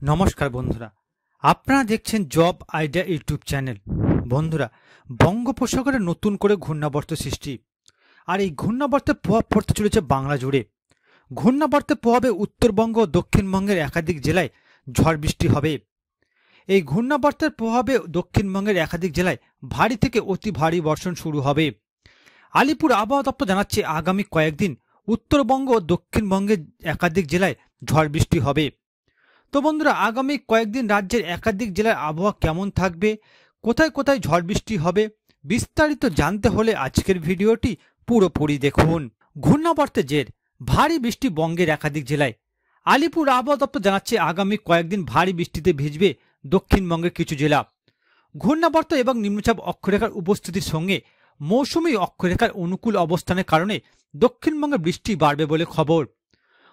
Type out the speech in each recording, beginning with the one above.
নমস্কার বন্ধুরা, আপনারা দেখছেন জব আইডিয়া ইউটিউব চ্যানেল। বন্ধুরা, বঙ্গোপসাগরে নতুন করে ঘূর্ণাবর্ত সৃষ্টি, আর এই ঘূর্ণাবর্তের প্রভাব পড়তে চলেছে বাংলা জুড়ে। ঘূর্ণাবর্তের প্রভাবে উত্তরবঙ্গ ও দক্ষিণবঙ্গের একাধিক জেলায় ঝড় বৃষ্টি হবে। এই ঘূর্ণাবর্তের প্রভাবে দক্ষিণবঙ্গের একাধিক জেলায় ভারী থেকে অতি ভারী বর্ষণ শুরু হবে। আলিপুর আবহাওয়া দপ্তর জানাচ্ছে আগামী কয়েকদিন উত্তরবঙ্গ ও দক্ষিণবঙ্গের একাধিক জেলায় ঝড় বৃষ্টি হবে। তো বন্ধুরা, আগামী কয়েকদিন রাজ্যের একাধিক জেলার আবহাওয়া কেমন থাকবে, কোথায় কোথায় ঝড় বৃষ্টি হবে, বিস্তারিত জানতে হলে আজকের ভিডিওটি পুরোপুরি দেখুন। ঘূর্ণাবর্তের জের, ভারী বৃষ্টি বঙ্গের একাধিক জেলায়। আলিপুর আবহাওয়া দপ্তর জানাচ্ছে আগামী কয়েকদিন ভারী বৃষ্টিতে ভিজবে দক্ষিণবঙ্গের কিছু জেলা। ঘূর্ণাবর্ত এবং নিম্নচাপ অক্ষরেখার উপস্থিতির সঙ্গে মৌসুমী অক্ষরেখার অনুকূল অবস্থানের কারণে দক্ষিণবঙ্গে বৃষ্টি বাড়বে বলে খবর।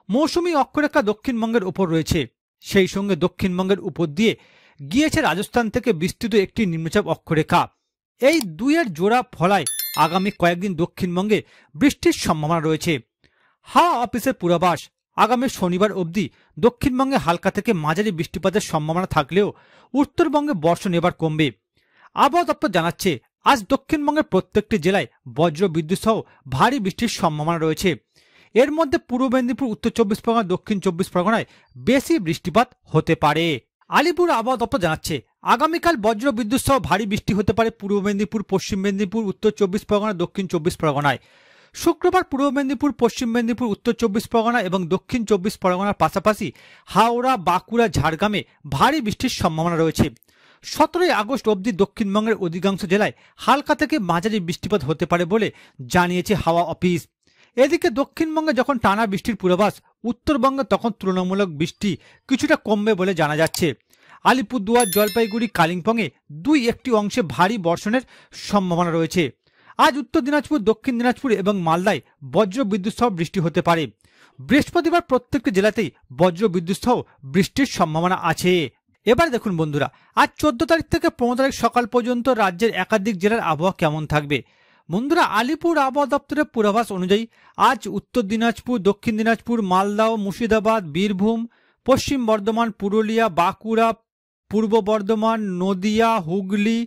মৌসুমী অক্ষরেখা দক্ষিণবঙ্গের ওপর রয়েছে, সেই সঙ্গে দক্ষিণবঙ্গের উপর দিয়ে গিয়েছে রাজস্থান থেকে বিস্তৃত একটি নিম্নচাপ অক্ষরেখা। এই দুইয়ের জোড়া ফলায় আগামী কয়েকদিন দক্ষিণবঙ্গে বৃষ্টির সম্ভাবনা রয়েছে। হাওয়া অফিসের পূর্বাভাস, আগামী শনিবার অবধি দক্ষিণবঙ্গে হালকা থেকে মাঝারি বৃষ্টিপাতের সম্ভাবনা থাকলেও উত্তরবঙ্গে বর্ষণ এবার কমবে। আবহাওয়া দপ্তর জানাচ্ছে আজ দক্ষিণবঙ্গের প্রত্যেকটি জেলায় বজ্র বিদ্যুৎ সহ ভারী বৃষ্টির সম্ভাবনা রয়েছে। এর মধ্যে পূর্ব মেদিনীপুর, উত্তর চব্বিশ পরগনা, দক্ষিণ চব্বিশ পরগনায় বেশি বৃষ্টিপাত হতে পারে। আলিপুর আবহাওয়া দপ্তর জানাচ্ছে আগামীকাল বজ্র বিদ্যুৎ সহ ভারী বৃষ্টি হতে পারে পূর্ব মেদিনীপুর, পশ্চিম মেদিনীপুর, উত্তর চব্বিশ পরগনা, দক্ষিণ চব্বিশ পরগনায়। শুক্রবার পূর্ব মেদিনীপুর, পশ্চিম মেদিনীপুর, উত্তর চব্বিশ পরগনা এবং দক্ষিণ চব্বিশ পরগনার পাশাপাশি হাওড়া, বাঁকুড়া, ঝাড়গ্রামে ভারী বৃষ্টির সম্ভাবনা রয়েছে। 17ই আগস্ট অবধি দক্ষিণবঙ্গের অধিকাংশ জেলায় হালকা থেকে মাঝারি বৃষ্টিপাত হতে পারে বলে জানিয়েছে হাওয়া অফিস। এদিকে দক্ষিণবঙ্গে যখন টানা বৃষ্টির পূর্বাভাস, উত্তরবঙ্গে তখন তুলনামূলক বৃষ্টি কিছুটা কমবে বলে জানা যাচ্ছে। আলিপুরদুয়ার, জলপাইগুড়ি, কালিম্পংয়ে দুই একটি অংশে ভারী বর্ষণের সম্ভাবনা রয়েছে। আজ উত্তর দিনাজপুর, দক্ষিণ দিনাজপুর এবং মালদায় বজ্র বিদ্যুৎ সহ বৃষ্টি হতে পারে। বৃহস্পতিবার প্রত্যেকটি জেলাতেই বজ্র বিদ্যুৎ সহ বৃষ্টির সম্ভাবনা আছে। এবার দেখুন বন্ধুরা, আজ 14 তারিখ থেকে 15 তারিখ সকাল পর্যন্ত রাজ্যের একাধিক জেলার আবহাওয়া কেমন থাকবে। বন্ধুরা, আলিপুর আবহাওয়া দপ্তরের পূর্বাভাস অনুযায়ী আজ উত্তর দিনাজপুর, দক্ষিণ দিনাজপুর, মালদা, মুর্শিদাবাদ, বীরভূম, পশ্চিম বর্ধমান, পুরুলিয়া, বাঁকুড়া, পূর্ব বর্ধমান, নদিয়া, হুগলি,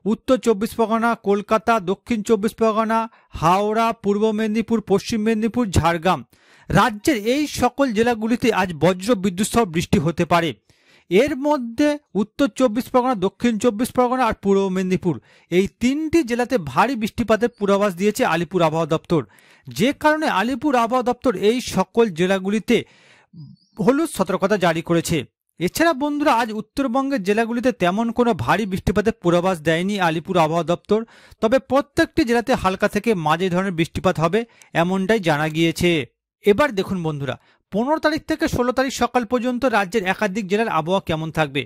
উত্তর চব্বিশ পরগনা, কলকাতা, দক্ষিণ চব্বিশ পরগনা, হাওড়া, পূর্ব মেদিনীপুর, পশ্চিম মেদিনীপুর, ঝাড়গ্রাম, রাজ্যের এই সকল জেলাগুলিতে আজ বজ্র বিদ্যুৎ সহ বৃষ্টি হতে পারে। এর মধ্যে উত্তর চব্বিশ পরগনা, দক্ষিণ চব্বিশ পরগনা আর পূর্ব মেদিনীপুর, এই তিনটি জেলাতে ভারী বৃষ্টিপাতের পূর্বাভাস দিয়েছে আলিপুর আবহাওয়া দপ্তর। যে কারণে আলিপুর আবহাওয়া দপ্তর এই সকল জেলাগুলিতে হলুদ সতর্কতা জারি করেছে। এছাড়া বন্ধুরা, আজ উত্তরবঙ্গের জেলাগুলিতে তেমন কোনো ভারী বৃষ্টিপাতের পূর্বাভাস দেয়নি আলিপুর আবহাওয়া দপ্তর, তবে প্রত্যেকটি জেলাতে হালকা থেকে মাঝারি ধরনের বৃষ্টিপাত হবে এমনটাই জানা গিয়েছে। এবার দেখুন বন্ধুরা, 15 তারিখ থেকে 16 তারিখ সকাল পর্যন্ত রাজ্যের একাধিক জেলার আবহাওয়া কেমন থাকবে।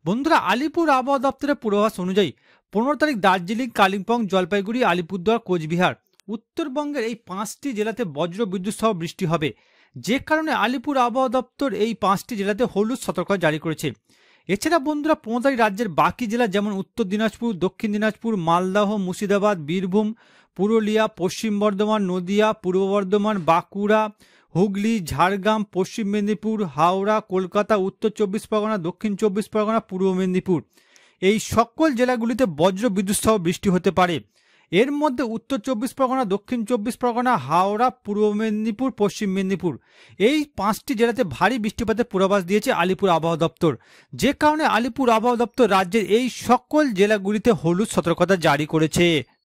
বন্ধুরা, আলিপুর আবহাওয়া দপ্তরের পূর্বাভাস অনুযায়ী 15 তারিখ দার্জিলিং, কালিম্পং, জলপাইগুড়ি, আলিপুরদুয়ার, কোচবিহার, উত্তরবঙ্গের এই 5টি জেলাতে বজ্র বিদ্যুৎ সহ বৃষ্টি হবে। যে কারণে আলিপুর আবহাওয়া দপ্তর এই 5টি জেলাতে হলুদ সতর্কতা জারি করেছে। এছাড়া বন্ধুরা, 15 তারিখ রাজ্যের বাকি জেলা যেমন উত্তর দিনাজপুর, দক্ষিণ দিনাজপুর, মালদহ, মুর্শিদাবাদ, বীরভূম, পুরুলিয়া, পশ্চিম বর্ধমান, নদিয়া, পূর্ব বর্ধমান, বাঁকুড়া, হুগলি, ঝাড়গ্রাম, পশ্চিম মেদিনীপুর, হাওড়া, কলকাতা, উত্তর চব্বিশ পরগনা, দক্ষিণ চব্বিশ পরগনা, পূর্ব মেদিনীপুর, এই সকল জেলাগুলিতে বজ্র বিদ্যুৎ সহ বৃষ্টি হতে পারে। এর মধ্যে উত্তর চব্বিশ পরগনা, দক্ষিণ চব্বিশ পরগনা, হাওড়া, পূর্ব মেদিনীপুর, পশ্চিম মেদিনীপুর, এই 5টি জেলাতে ভারী বৃষ্টিপাতের পূর্বাভাস দিয়েছে আলিপুর আবহাওয়া দপ্তর। যে কারণে আলিপুর আবহাওয়া দপ্তর রাজ্যের এই সকল জেলাগুলিতে হলুদ সতর্কতা জারি করেছে।